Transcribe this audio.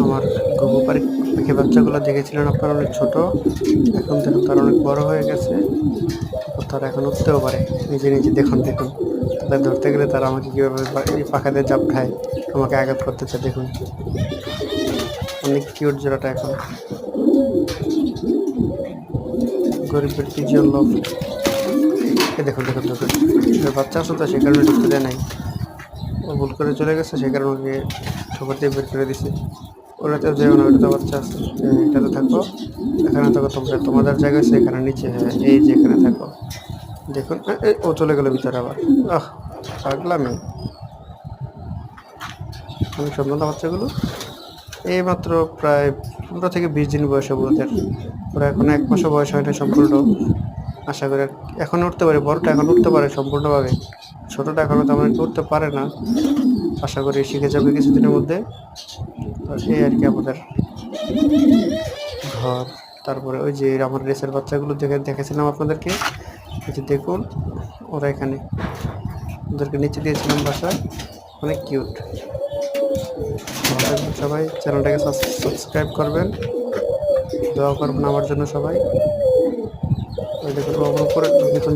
আমার ঘুঘু পাখি বাচ্চাগুলো দেখেছিলেন আপনারা অনেক ছোট, এখন দেখুন তারা অনেক বড় হয়ে গেছে। তারা এখন উঠতেও পারে নিজে নিজে। দেখুন দেখুন, তাদের ধরতে গেলে তারা আমাকে কীভাবে এই পাখা দিয়ে ঝাপটায় আমাকে আঘাত করতেছে। দেখুন অনেক কিউট জোড়াটা। এখন গরিবের পিজিয়ন লফট। দেখুন দেখুন দেখুন, বাচ্চা আছে তো, সে কারণে ঢুকতে দেয় নাই। ও ভুল করে চলে গেছে, সেই কারণে ওকে ঠোকর দিয়ে বের করে দিছে। ওটাতেও যেও না, ওটাতে বাচ্চা আছে। এটাতে থাকো, এখানে থাকো তোমরা, তোমাদের জায়গা আছে এখানে নিচে। হ্যাঁ, এই যে এখানে থাকো। দেখুন ও চলে গেল ভিতরে আবার। পাগলামি। আমি সুন্দর না বাচ্চাগুলো? এইমাত্র প্রায় 15 থেকে 20 দিন বয়স হবে ওদের। ওরা এখন 1 মাসও বয়স হয় না সম্পূর্ণ। আশা করি এখন উঠতে পারে। বড়টা এখন উঠতে পারে সম্পূর্ণভাবে, ছোটটা এখনো তেমন একটু উঠতে পারে না। আশা করি শিখে যাবে কিছুদিনের মধ্যে। তো এই আর কি আমাদের ঘর। তারপরে ওই যে আমার রেসের বাচ্চাগুলো দেখেছিলাম আপনাদেরকে, এই যে দেখুন ওরা এখানে, ওদেরকে নিচে দিয়েছিলাম বাসায়। অনেক কিউট। সবাই চ্যানেলটাকে সাবস্ক্রাইব করবেন, দোয়া করবেন আমার জন্য সবাই। ওই দেখুন উপরে দেখুন